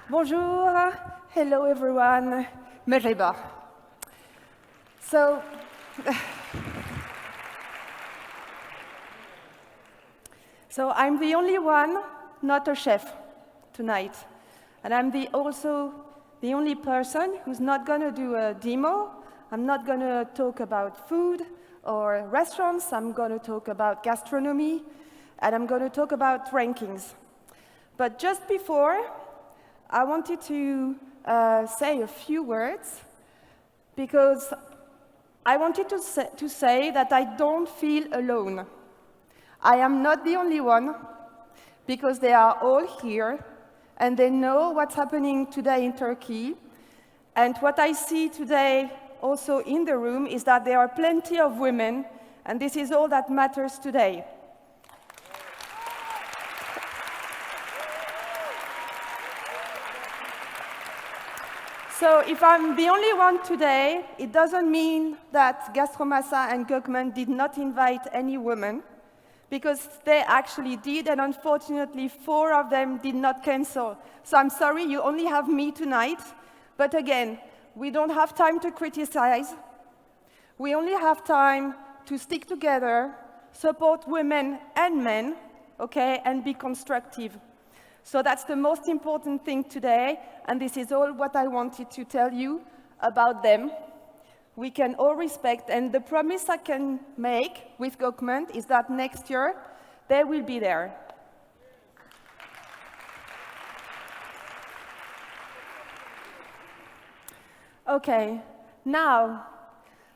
Bonjour, hello everyone, merhaba. So, I'm the only one, not a chef, tonight. And I'm also the only person who's not going to do a demo. I'm not going to talk about food or restaurants. I'm going to talk about gastronomy, and I'm going to talk about rankings. But just before, I wanted to say a few words, because I wanted to say that I don't feel alone. I am not the only one, because they are all here, and they know what's happening today in Turkey. And what I see today also in the room is that there are plenty of women, and this is all that matters today. So if I'm the only one today, it doesn't mean that Gastromasa and Gökmen did not invite any women, because they actually did, and unfortunately 4 of them did not cancel. So I'm sorry, you only have me tonight. But again, we don't have time to criticize. We only have time to stick together, support women and men, okay, and be constructive. So that's the most important thing today, and this is all what I wanted to tell you about them. We can all respect, and the promise I can make with Gökmen is that next year they will be there. Okay, now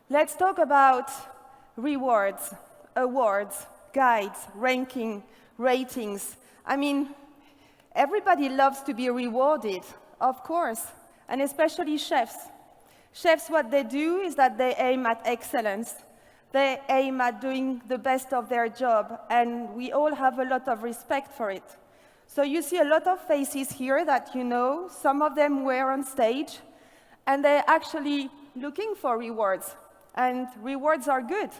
let's talk about rewards, awards, guides, ranking, ratings. I mean, everybody loves to be rewarded, of course, and especially chefs. Chefs, what they do is that they aim at excellence. They aim at doing the best of their job, and we all have a lot of respect for it. So you see a lot of faces here that you know. Some of them were on stage, and they're actually looking for rewards, and rewards are good.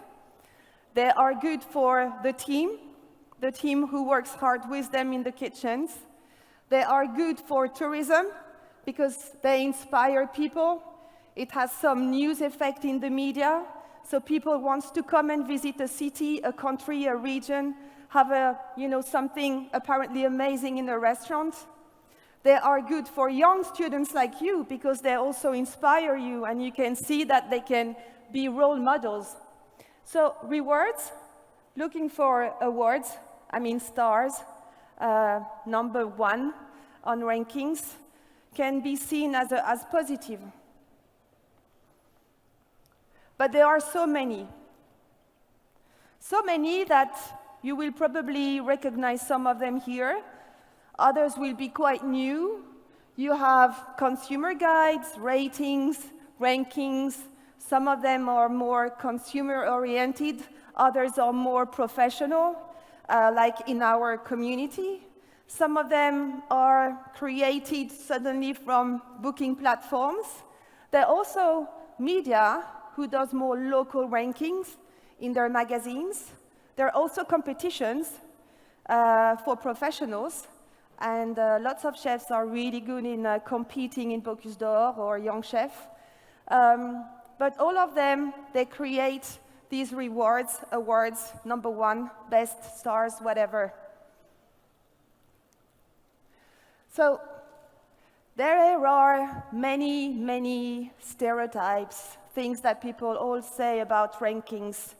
They are good for the team who works hard with them in the kitchens. They are good for tourism, because they inspire people. It has some news effect in the media, so people want to come and visit a city, a country, a region, have something apparently amazing in a restaurant. They are good for young students like you, because they also inspire you, and you can see that they can be role models. So rewards, looking for awards, stars, number 1 on rankings, can be seen as positive. But there are so many that you will probably recognize some of them here. Others will be quite new. You have consumer guides, ratings, rankings. Some of them are more consumer-oriented. Others are more professional, like in our community. Some of them are created suddenly from booking platforms. There are also media who does more local rankings in their magazines. There are also competitions for professionals, and lots of chefs are really good in competing in Bocuse d'Or or Young Chef. But all of them, they create these rewards, awards, number 1, best, stars, whatever. So there are many stereotypes, things that people all say about rankings.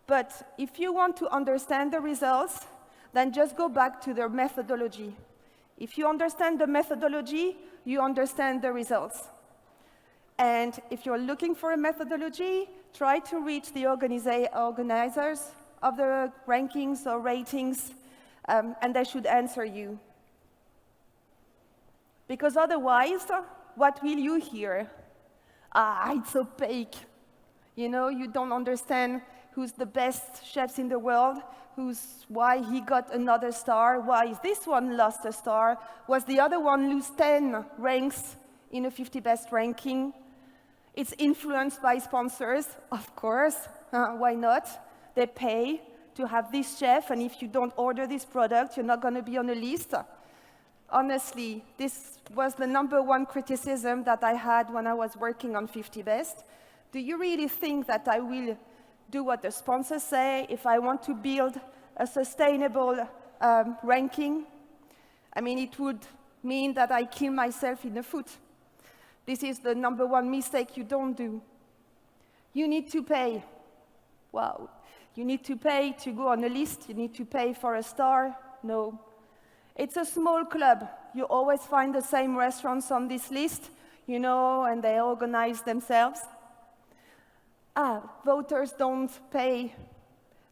But if you want to understand the results, then just go back to their methodology. If you understand the methodology, you understand the results. And if you're looking for a methodology, try to reach the organizers of the rankings or ratings, and they should answer you. Because otherwise, what will you hear? It's opaque. You don't understand who's the best chefs in the world, why he got another star, why this one lost a star, was the other one lose 10 ranks in a 50 best ranking. It's influenced by sponsors, of course. Why not? They pay to have this chef, and if you don't order this product, you're not going to be on the list. honestly, this was the #1 criticism that I had when I was working on 50 Best. Do you really think that I will do what the sponsors say if I want to build a sustainable ranking? I mean, it would mean that I kill myself in the foot. This is the #1 mistake you don't do. You need to pay. Wow. You need to pay to go on a list. You need to pay for a star. No. It's a small club. You always find the same restaurants on this list, you know, and they organize themselves. Voters don't pay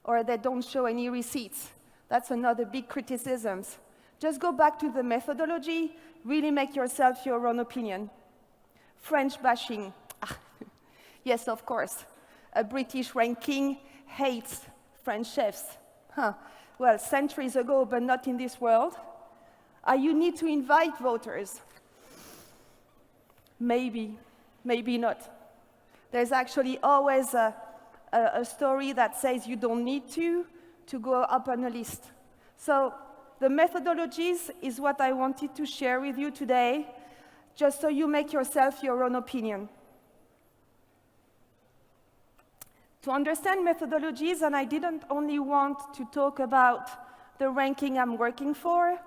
or they don't show any receipts. That's another big criticism. Just go back to the methodology, really make yourself your own opinion. French bashing. Yes, of course. A British ranking hates French chefs. Well, centuries ago, but not in this world. You need to invite voters. Maybe, maybe not. There's actually always a story that says you don't need to go up on a list. So the methodologies is what I wanted to share with you today, just so you make yourself your own opinion. To understand methodologies, and I didn't only want to talk about the ranking I'm working for,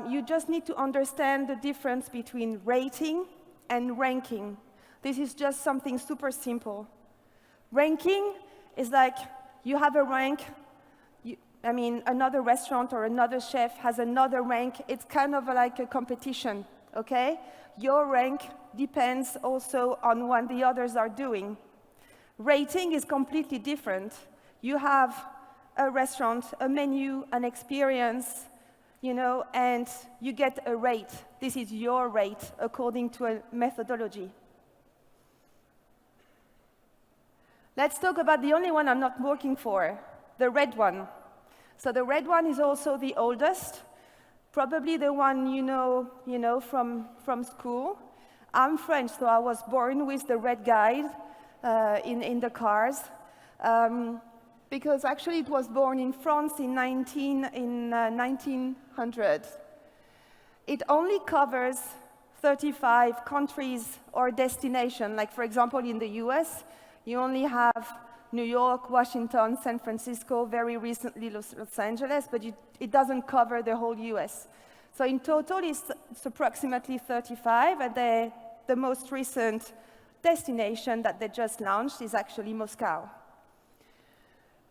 you just need to understand the difference between rating and ranking. This is just something super simple. Ranking is like you have a rank, another restaurant or another chef has another rank. It's kind of like a competition, okay? Your rank depends also on what the others are doing. Rating is completely different. You have a restaurant, a menu, an experience, you know, and you get a rate. This is your rate according to a methodology. Let's talk about the only one I'm not working for, the red one. So the red one is also the oldest, probably the one you know from school. I'm French, so I was born with the red guide in the cars. Because actually it was born in France in 1900. It only covers 35 countries or destinations. Like, for example, in the US, you only have New York, Washington, San Francisco, very recently Los Angeles, but it doesn't cover the whole US. So in total, it's approximately 35, and the most recent destination that they just launched is actually Moscow.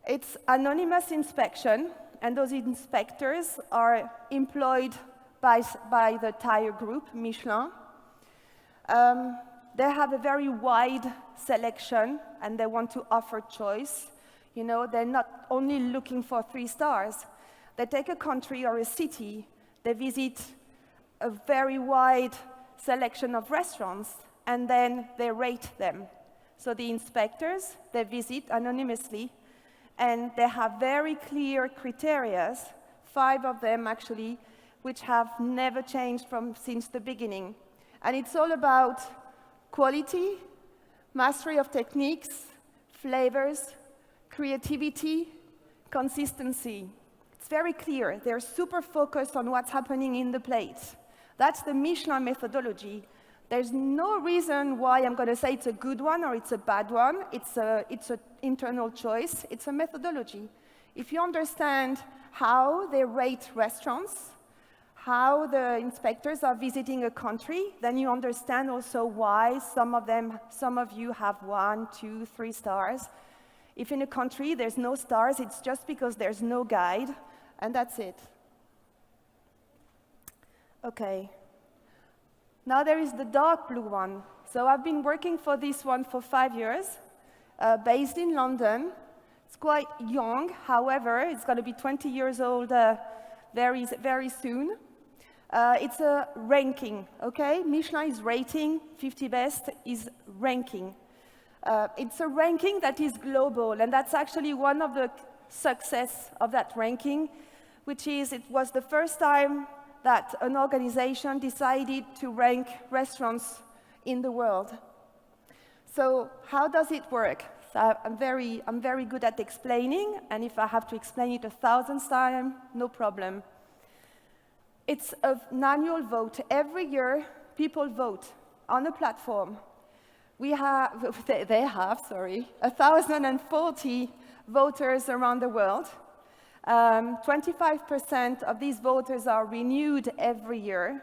It's anonymous inspection, and those inspectors are employed by the tire group, Michelin. They have a very wide selection, and they want to offer choice. You know, they're not only looking for 3 stars. They take a country or a city, they visit a very wide selection of restaurants, and then they rate them. So the inspectors, they visit anonymously, and they have very clear criteria, 5 of them actually, which have never changed since the beginning. And it's all about quality, mastery of techniques, flavors, creativity, consistency. It's very clear. They're super focused on what's happening in the plate. That's the Michelin methodology. There's no reason why I'm going to say it's a good one or it's a bad one. It's an internal choice. It's a methodology. If you understand how they rate restaurants, how the inspectors are visiting a country, then you understand also why some of you have 1, 2, 3 stars. If in a country there's no stars, it's just because there's no guide, and that's it. Okay. Now there is the dark blue one. So I've been working for this one for 5 years, based in London. It's quite young, however, it's going to be 20 years old very, very soon. It's a ranking, okay? Michelin is rating, 50 Best is ranking. It's a ranking that is global, and that's actually one of the success of that ranking, which is it was the first time that an organization decided to rank restaurants in the world. So how does it work? So I'm very good at explaining, and if I have to explain it 1,000 times, no problem. It's an annual vote. Every year, people vote on a platform. They have 1,040 voters around the world. 25% of these voters are renewed every year.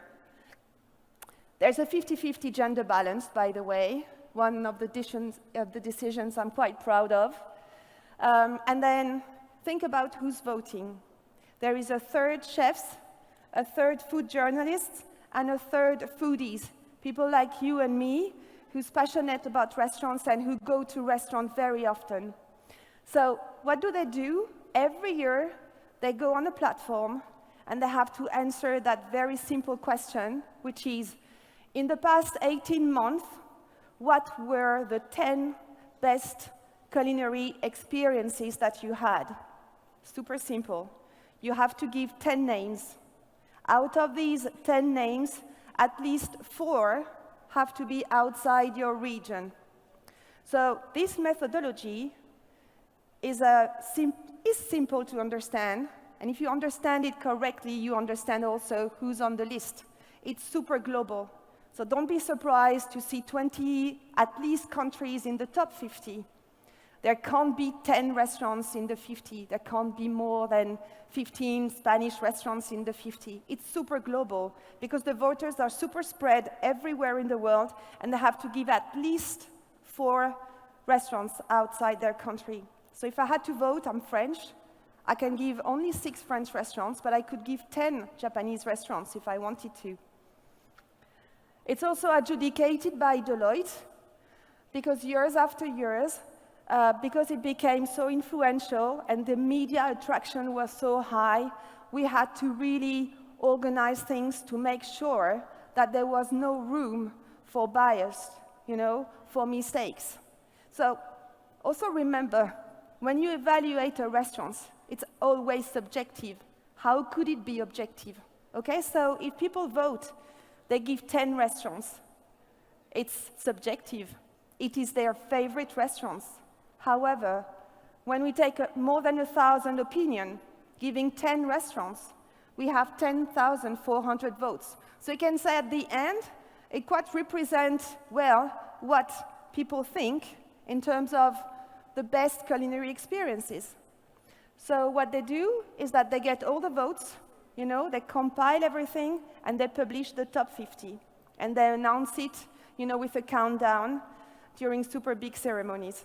There's a 50-50 gender balance, by the way, one of the decisions I'm quite proud of. And then think about who's voting. There is a third chefs, a third food journalists, and a third foodies, people like you and me, who's passionate about restaurants and who go to restaurants very often. So what do? Every year, they go on a platform and they have to answer that very simple question, which is, in the past 18 months, what were the 10 best culinary experiences that you had? Super simple. You have to give 10 names. Out of these 10 names, at least 4 have to be outside your region. So this methodology is simple to understand, and if you understand it correctly, you understand also who's on the list. It's super global. So don't be surprised to see 20, at least, countries in the top 50. There can't be 10 restaurants in the 50. There can't be more than 15 Spanish restaurants in the 50. It's super global because the voters are super spread everywhere in the world, and they have to give at least 4 restaurants outside their country. So if I had to vote, I'm French. I can give only 6 French restaurants, but I could give 10 Japanese restaurants if I wanted to. It's also adjudicated by Deloitte, because years after years, because it became so influential and the media attraction was so high, we had to really organize things to make sure that there was no room for bias, for mistakes. So also remember, when you evaluate a restaurant, it's always subjective. How could it be objective? Okay, so if people vote, they give 10 restaurants. It's subjective. It is their favorite restaurants. However, when we take more than 1,000 opinions, giving 10 restaurants, we have 10,400 votes. So you can say at the end, it quite represents, well, what people think in terms of the best culinary experiences. So what they do is that they get all the votes, they compile everything, and they publish the top 50. And they announce it, with a countdown during super big ceremonies.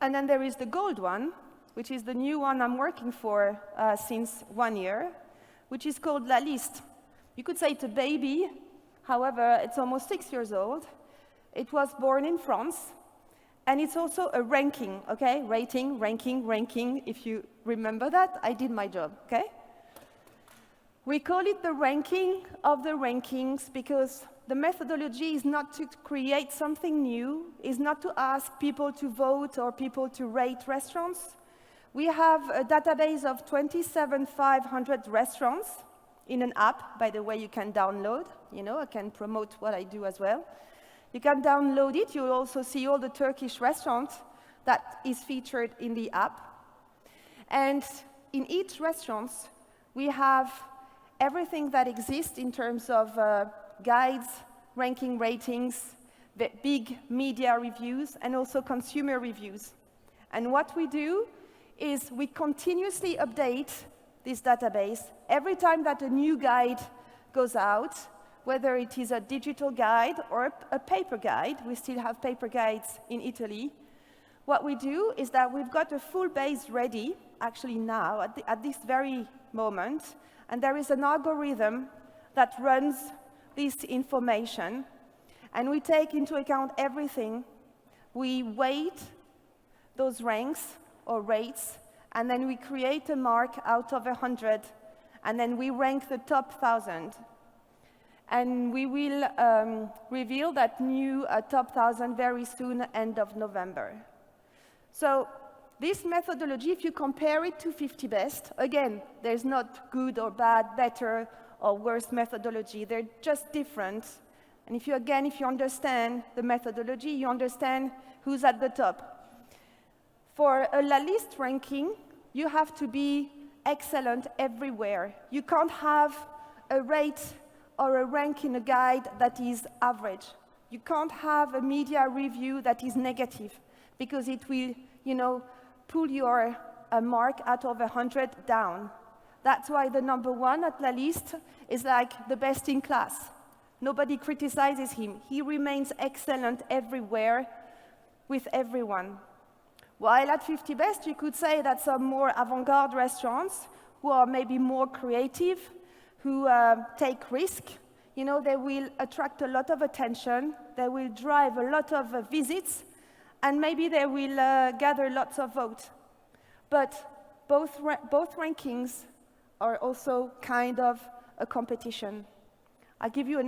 And then there is the gold one, which is the new one I'm working for since 1 year, which is called La Liste. You could say it's a baby, however, it's almost 6 years old. It was born in France, and it's also a ranking, okay? Rating, ranking. If you remember that, I did my job, okay? We call it the ranking of the rankings because the methodology is not to create something new, is not to ask people to vote or people to rate restaurants. We have a database of 27,500 restaurants in an app, by the way, you can download. I can promote what I do as well. You can download it. You'll also see all the Turkish restaurants that is featured in the app. And in each restaurant, we have everything that exists in terms of guides, ranking ratings, the big media reviews, and also consumer reviews. And what we do is we continuously update this database every time that a new guide goes out, whether it is a digital guide or a paper guide. We still have paper guides in Italy. What we do is that we've got a full base ready, actually now, at this very moment, and there is an algorithm that runs this information, and we take into account everything. We weight those ranks or rates, and then we create a mark out of 100, and then we rank the top 1,000. And we will reveal that new top 1,000 very soon, end of November. So this methodology, if you compare it to 50 Best, again, there's not good or bad, better or worse methodology. They're just different. And if you understand the methodology, you understand who's at the top. For a La Liste ranking, you have to be excellent everywhere. You can't have a rate or a rank in a guide that is average. You can't have a media review that is negative, because it will, pull your mark out of 100 down. That's why the number one at La Liste is like the best in class. Nobody criticizes him. He remains excellent everywhere with everyone. While at 50 Best, you could say that some more avant-garde restaurants who are maybe more creative, who take risk, they will attract a lot of attention, they will drive a lot of visits, and maybe they will gather lots of votes. But both rankings are also kind of a competition. I'll give you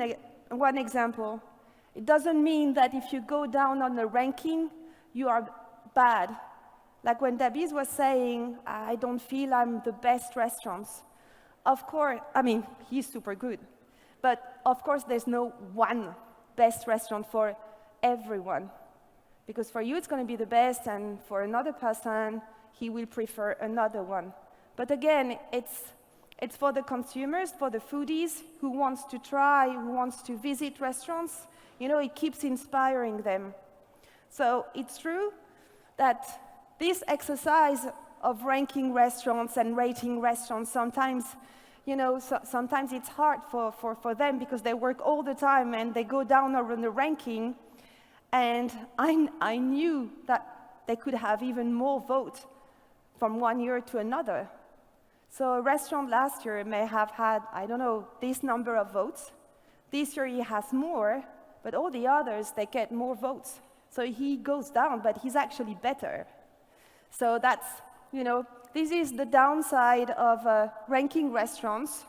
one example. It doesn't mean that if you go down on the ranking, you are bad. Like when Dabiz was saying, I don't feel I'm the best restaurants. Of course, he's super good. But of course, there's no one best restaurant for everyone. Because for you, it's going to be the best, and for another person, he will prefer another one. But again, it's for the consumers, for the foodies who wants to try, who wants to visit restaurants. It keeps inspiring them. So it's true that this exercise of ranking restaurants and rating restaurants sometimes, sometimes it's hard for them because they work all the time and they go down on the ranking. And I knew that they could have even more votes from one year to another. So a restaurant last year may have had, this number of votes. This year he has more, but all the others, they get more votes. So he goes down, but he's actually better. So that's, this is the downside of ranking restaurants.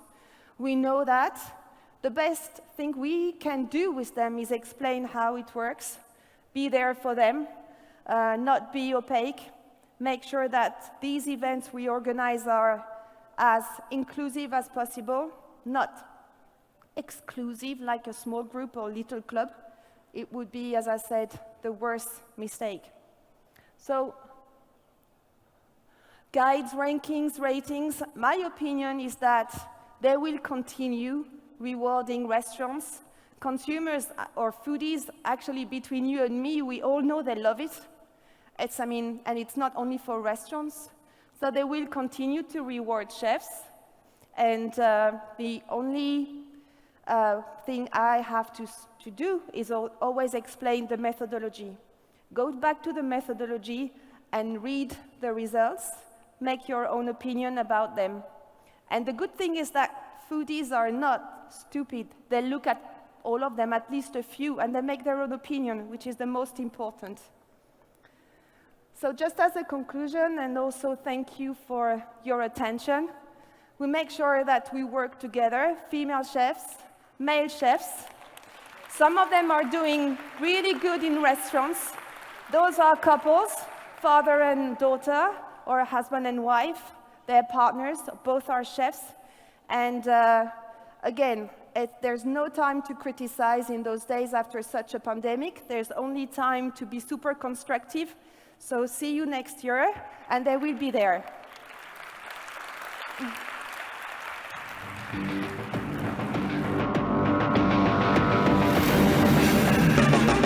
We know that. The best thing we can do with them is explain how it works, be there for them, not be opaque, make sure that these events we organize are as inclusive as possible, not exclusive like a small group or little club. It would be, as I said, the worst mistake. So, guides, rankings, ratings, my opinion is that they will continue rewarding restaurants. Consumers or foodies, actually between you and me, we all know they love it. And it's not only for restaurants. So they will continue to reward chefs. And the only thing I have to do is always explain the methodology. Go back to the methodology and read the results. Make your own opinion about them. And the good thing is that foodies are not stupid. They look at all of them, at least a few, and they make their own opinion, which is the most important. So just as a conclusion, and also thank you for your attention, we make sure that we work together, female chefs, male chefs. Some of them are doing really good in restaurants. Those are couples, father and daughter, or husband and wife. They're partners, both are chefs. And again, there's no time to criticize in those days after such a pandemic. There's only time to be super constructive. So see you next year, and they will be there.